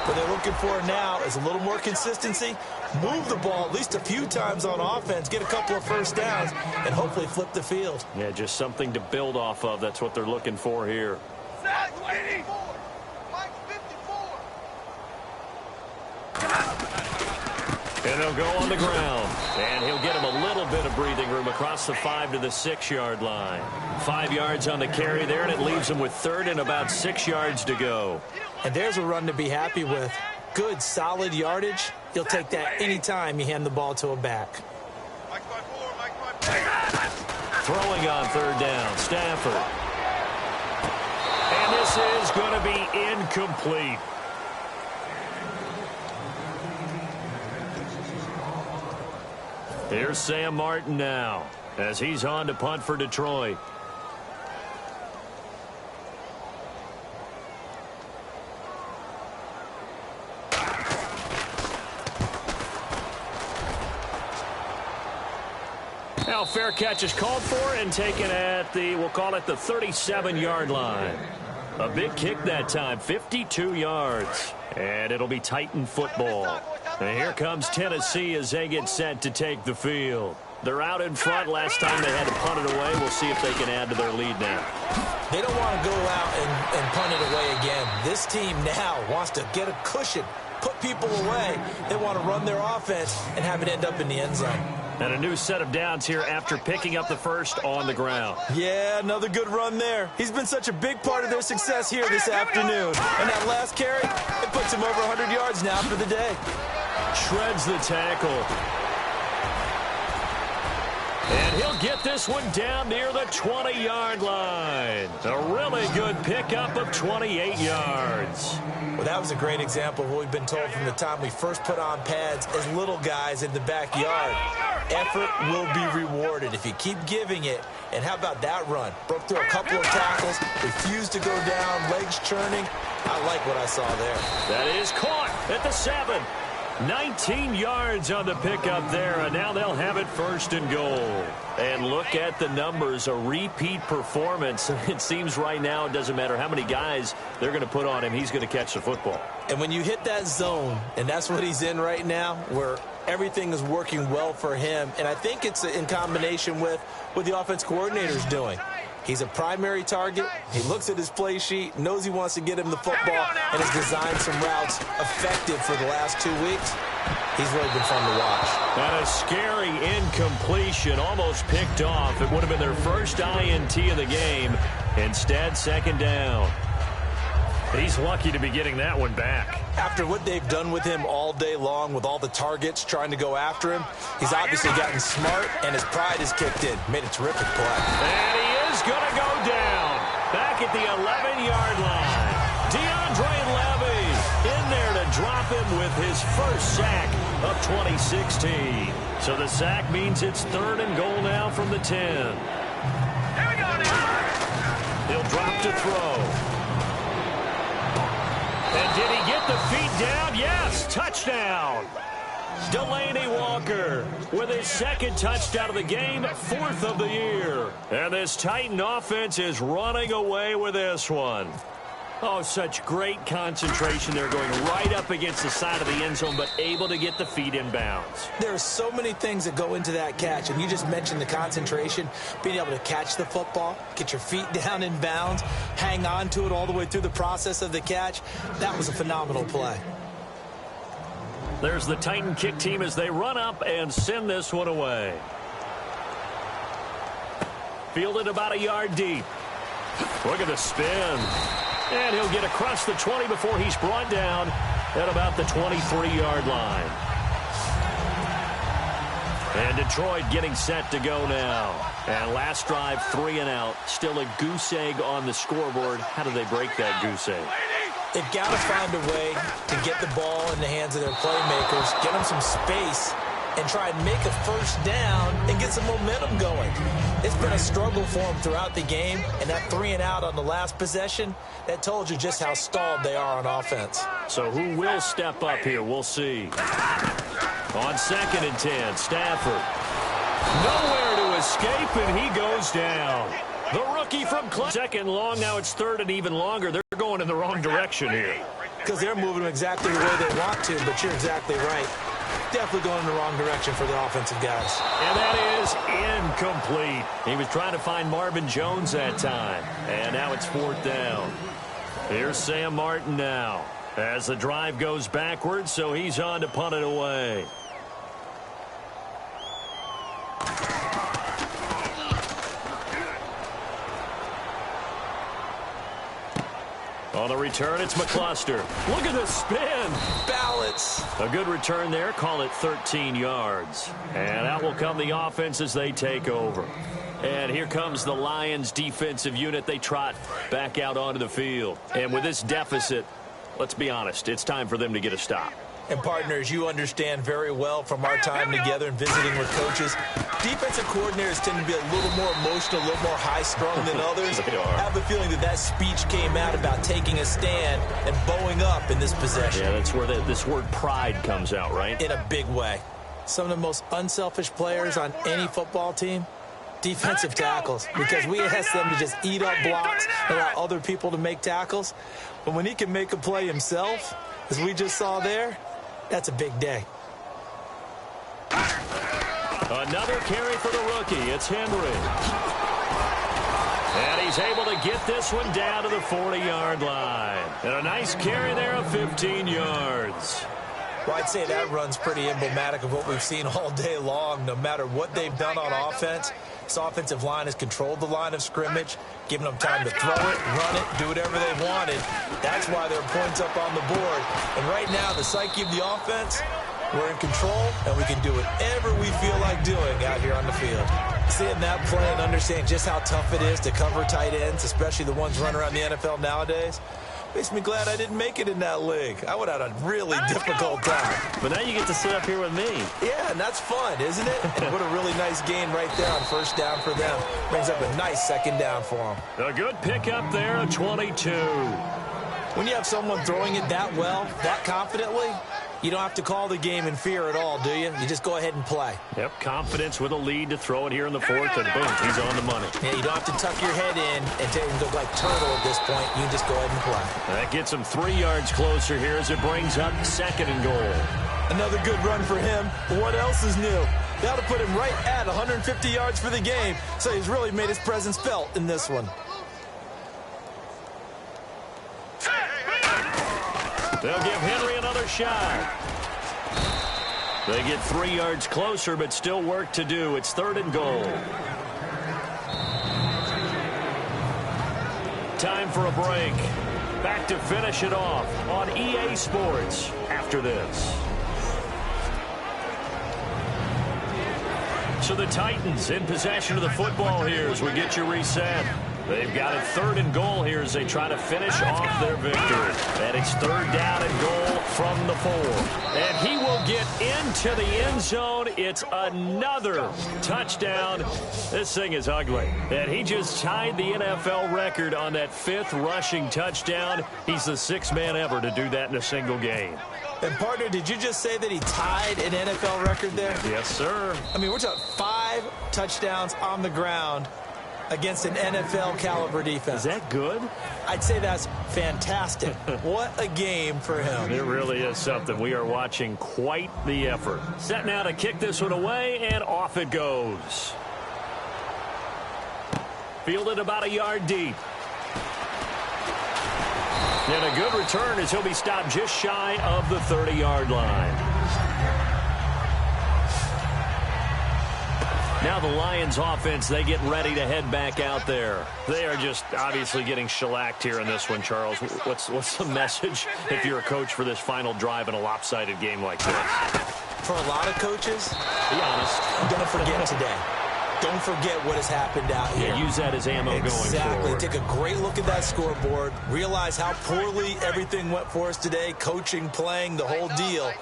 What they're looking for now is a little more consistency, move the ball at least a few times on offense, get a couple of first downs, and hopefully flip the field. Yeah, just something to build off of. That's what they're looking for here. And they'll go on the ground. And he'll get him a little bit of breathing room across the 5 to the 6-yard line. 5 yards on the carry there, and it leaves him with 3rd and about 6 yards to go. And there's a run to be happy with. Good, solid yardage. You'll take that anytime you hand the ball to a back. Throwing on 3rd down, Stafford. And this is going to be incomplete. Here's Sam Martin now as he's on to punt for Detroit. Now fair catch is called for and taken at the, we'll call it the 37-yard line. A big kick that time, 52 yards. And it'll be Titan football. And here comes Tennessee as they get set to take the field. They're out in front. Last time they had to punt it away. We'll see if they can add to their lead now. They don't want to go out and punt it away again. This team now wants to get a cushion, put people away. They want to run their offense and have it end up in the end zone. And a new set of downs here after picking up the first on the ground. Yeah, another good run there. He's been such a big part of their success here this afternoon. And that last carry, it puts him over 100 yards now for the day. Shreds the tackle. And he'll get this one down near the 20-yard line. A really good pickup of 28 yards. Well, that was a great example of what we've been told from the time we first put on pads as little guys in the backyard. Effort will be rewarded if you keep giving it. And how about that run? Broke through a couple of tackles, refused to go down, legs churning. I like what I saw there. That is caught at the 7. 19 yards on the pickup there, and now they'll have it 1st and goal. And look at the numbers, a repeat performance. It seems right now it doesn't matter how many guys they're going to put on him, he's going to catch the football. And when you hit that zone, and that's what he's in right now, where everything is working well for him, and I think it's in combination with what the offense coordinator's doing. He's a primary target. He looks at his play sheet, knows he wants to get him the football, and has designed some routes effective for the last 2 weeks. He's really been fun to watch. And a scary incompletion, almost picked off. It would have been their first INT of the game. Instead, 2nd down. He's lucky to be getting that one back. After what they've done with him all day long with all the targets trying to go after him, he's obviously gotten smart, and his pride has kicked in. Made a terrific play. And he is going to go down back at the 11-yard line. DeAndre Levy in there to drop him with his first sack of 2016. So the sack means it's 3rd and goal now from the 10. Here we go now. He'll drop to throw. And did he get the feet down? Yes, touchdown. Delaney Walker with his 2nd touchdown of the game, 4th of the year. And this Titan offense is running away with this one. Oh, such great concentration. They're going right up against the side of the end zone, but able to get the feet in bounds. There are so many things that go into that catch, and you just mentioned the concentration, being able to catch the football, get your feet down in bounds, hang on to it all the way through the process of the catch. That was a phenomenal play. There's the Titan kick team as they run up and send this one away. Fielded about a yard deep. Look at the spin. And he'll get across the 20 before he's brought down at about the 23-yard line. And Detroit getting set to go now. And last drive, 3 and out. Still a goose egg on the scoreboard. How do they break that goose egg? They've got to find a way to get the ball in the hands of their playmakers, get them some space, and try and make a 1st down and get some momentum going. It's been a struggle for them throughout the game, and that 3 and out on the last possession, that told you just how stalled they are on offense. So who will step up here? We'll see. On 2nd and 10, Stafford. Nowhere to escape, and he goes down. The rookie from Clemson. 2nd long, now it's 3rd and even longer. They're going in the wrong direction here. Because they're moving them exactly the way they want to, but you're exactly right. Definitely going in the wrong direction for the offensive guys. And that is incomplete. He was trying to find Marvin Jones that time. And now it's 4th down. Here's Sam Martin now as the drive goes backwards, so he's on to punt it away. On the return, it's McCluster. Look at the spin. Balance. A good return there. Call it 13 yards. And out will come the offense as they take over. And here comes the Lions defensive unit. They trot back out onto the field. And with this deficit, let's be honest, it's time for them to get a stop. And partners, you understand very well from our time together and visiting with coaches, defensive coordinators tend to be a little more emotional, a little more high-strung than others. They are. I have a feeling that speech came out about taking a stand and bowing up in this possession. Yeah, that's where this word pride comes out, right? In a big way. Some of the most unselfish players on any football team, defensive tackles, because we ask them to just eat up blocks and allow other people to make tackles. But when he can make a play himself, as we just saw there, that's a big day. Another carry for the rookie. It's Henry. And he's able to get this one down to the 40-yard line. And a nice carry there of 15 yards. Well, I'd say that run's pretty emblematic of what we've seen all day long. No matter what they've done on offense, this offensive line has controlled the line of scrimmage, giving them time to throw it, run it, do whatever they wanted. That's why there are points up on the board. And right now, the psyche of the offense, We're in control, and we can do whatever we feel like doing out here on the field. Seeing that play and understanding just how tough it is to cover tight ends, especially the ones running around the NFL nowadays, makes me glad I didn't make it in that league. I would have had a really difficult time. But now you get to sit up here with me. Yeah, and that's fun, isn't it? And what a really nice gain right there on first down for them. Brings up a nice second down for them. A good pickup there, a 22. When you have someone throwing it that well, that confidently, you don't have to call the game in fear at all, do you? You just go ahead and play. Yep, confidence with a lead to throw it here in the fourth, and boom, he's on the money. Yeah, you don't have to tuck your head in and go like turtle at this point. You can just go ahead and play. That gets him 3 yards closer here as it brings up second and goal. Another good run for him. What else is new? That'll put him right at 150 yards for the game, so he's really made his presence felt in this one. They'll give Henry another shot. They get 3 yards closer, but still work to do. It's third and goal. Time for a break. Back to finish it off on EA Sports after this. So the Titans in possession of the football here as we get you reset. They've got it third and goal here as they try to finish off their victory. And it's third down and goal from the 4. And he will get into the end zone. It's another touchdown. This thing is ugly. And he just tied the NFL record on that 5th rushing touchdown. He's the 6th man ever to do that in a single game. And, partner, did you just say that he tied an NFL record there? Yes, sir. I mean, we're talking 5 touchdowns on the ground against an NFL-caliber defense. Is that good? I'd say that's fantastic. What a game for him. It really is something. We are watching quite the effort. Set now to kick this one away, and off it goes. Fielded about a yard deep. And a good return as he'll be stopped just shy of the 30-yard line. Now the Lions offense, they get ready to head back out there. They are just obviously getting shellacked here in this one, Charles. What's the message if you're a coach for this final drive in a lopsided game like this? For a lot of coaches, be honest, don't forget today. Don't forget what has happened out here. Yeah, use that as ammo going forward. Exactly. Take a great look at that scoreboard. Realize how poorly everything went for us today. Coaching, playing, the whole deal.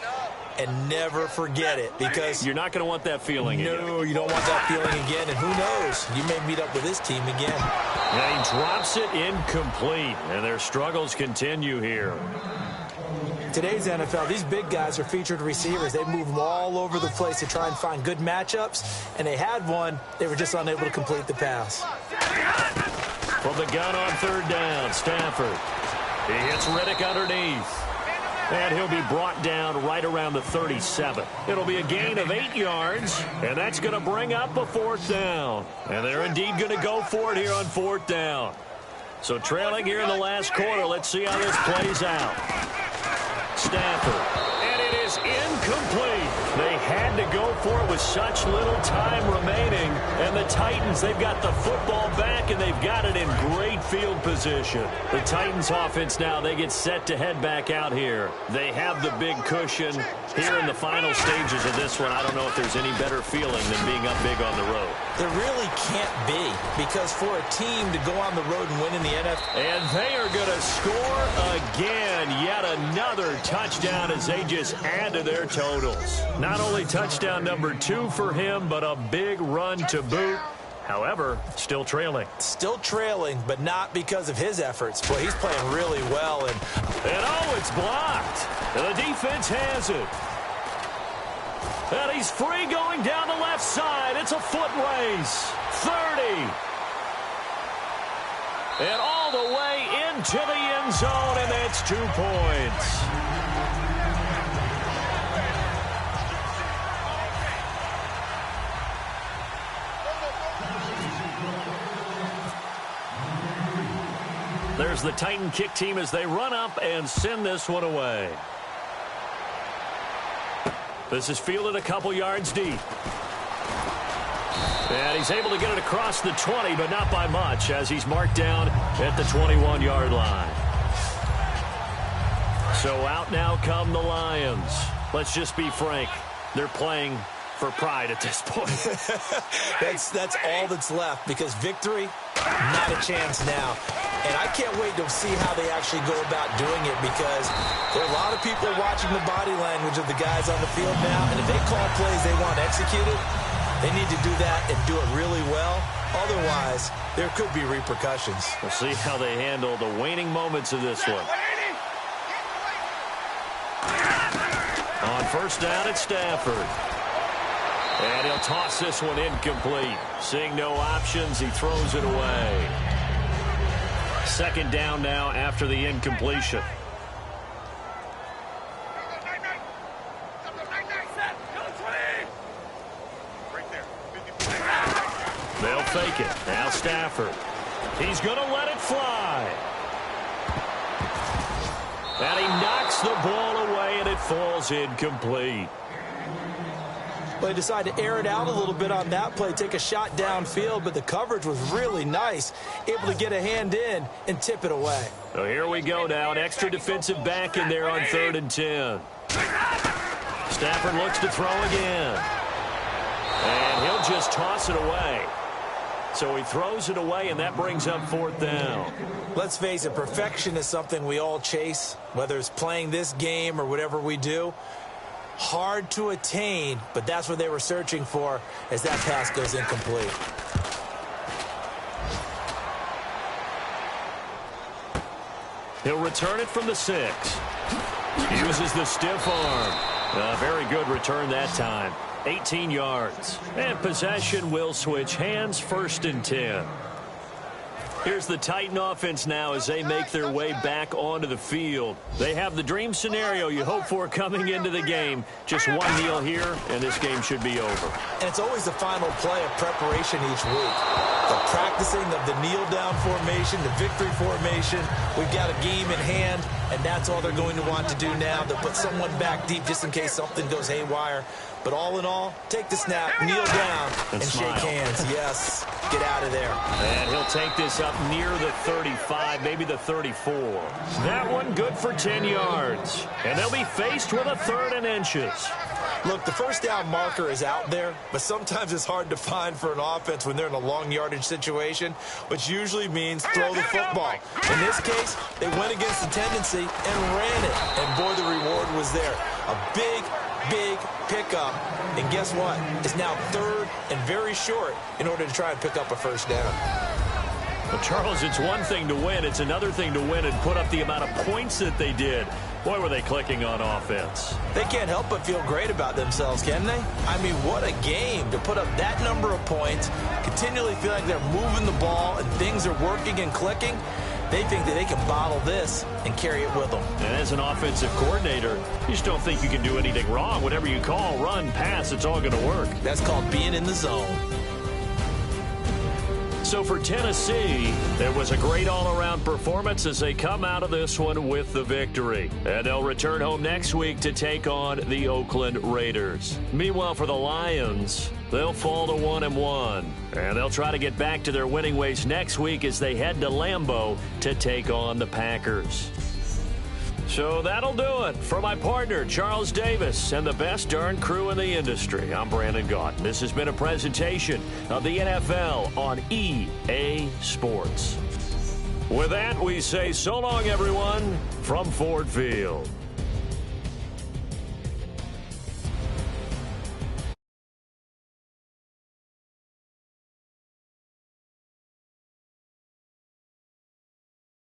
And never forget it, because you're not going to want that feeling again. No, you don't want that feeling again. And who knows? You may meet up with this team again. And he drops it incomplete. And their struggles continue here. Today's NFL, these big guys are featured receivers. They move them all over the place to try and find good matchups. And they had one. They were just unable to complete the pass. From the gun on third down, Stafford. He hits Riddick underneath. And he'll be brought down right around the 37. It'll be a gain of 8 yards, and that's going to bring up a fourth down. And they're indeed going to go for it here on fourth down. So trailing here in the last quarter, let's see how this plays out. Stafford, and it is incomplete. They had to go for it with such little time remaining. And the Titans, they've got the football back, and they've got it in great field position. The Titans offense now, they get set to head back out here. They have the big cushion here in the final stages of this one. I don't know if there's any better feeling than being up big on the road. There really can't be, because for a team to go on the road and win in the NFL. And they are going to score again. Yet another touchdown as they just add to their totals. Not only touchdown number 2 for him, but a big run to boot. However, still trailing. Still trailing, but not because of his efforts. Boy, he's playing really well. And oh, it's blocked. And the defense has it. And he's free going down the left side. It's a foot race. 30. And all the way into the end zone, and that's 2 points. There's the Titan kick team as they run up and send this one away. This is fielded a couple yards deep. And he's able to get it across the 20, but not by much, as he's marked down at the 21-yard line. So out now come the Lions. let's just be frank. They're playing for pride at this point. That's all that's left, because victory, not a chance now. And I can't wait to see how they actually go about doing it, because there are a lot of people watching the body language of the guys on the field now, and if they call plays they want executed, they need to do that and do it really well. Otherwise, there could be repercussions. We'll see how they handle the waning moments of this one. On first down, it's Stafford. And he'll toss this one incomplete. Seeing no options, he throws it away. Second down now after the incompletion. They'll fake it. Now Stafford. He's going to let it fly. And he knocks the ball away, and it falls incomplete. They decided to air it out a little bit on that play, take a shot downfield, but the coverage was really nice, able to get a hand in and tip it away. So here we go now, an extra defensive back in there on 3rd and 10. Stafford looks to throw again. And he'll just toss it away. So he throws it away, and that brings up 4th down. Let's face it, perfection is something we all chase, whether it's playing this game or whatever we do. Hard to attain, but that's what they were searching for as that pass goes incomplete. He'll return it from the 6. Uses the stiff arm. A very good return that time. 18 yards. And possession will switch hands, 1st and 10. Here's the Titan offense now as they make their way back onto the field. They have the dream scenario you hope for coming into the game. Just one kneel here, and this game should be over. And it's always the final play of preparation each week. The practicing of the kneel-down formation, the victory formation. We've got a game in hand, and that's all they're going to want to do now. They'll put someone back deep just in case something goes haywire. But all in all, take the snap, kneel down, and shake hands. Yes, get out of there. And he'll take this up near the 35, maybe the 34. That one good for 10 yards. And they'll be faced with a 3rd and inches. Look, the first down marker is out there, but sometimes it's hard to find for an offense when they're in a long yardage situation, which usually means throw the football. In this case, they went against the tendency and ran it. And boy, the reward was there. A big pickup, and guess what? It's now 3rd and very short in order to try and pick up a first down. Well, Charles, it's one thing to win. It's another thing to win and put up the amount of points that they did. Boy, were they clicking on offense. They can't help but feel great about themselves, can they? I mean, what a game to put up that number of points, continually feel like they're moving the ball and things are working and clicking. They think that they can bottle this and carry it with them. And as an offensive coordinator, you just don't think you can do anything wrong. Whatever you call, run, pass, it's all going to work. That's called being in the zone. So for Tennessee, it was a great all-around performance as they come out of this one with the victory. And they'll return home next week to take on the Oakland Raiders. Meanwhile, for the Lions, they'll fall to 1-1. And they'll try to get back to their winning ways next week as they head to Lambeau to take on the Packers. So that'll do it. For my partner, Charles Davis, and the best darn crew in the industry, I'm Brandon Gaunt. This has been a presentation of the NFL on EA Sports. With that, we say so long, everyone, from Ford Field.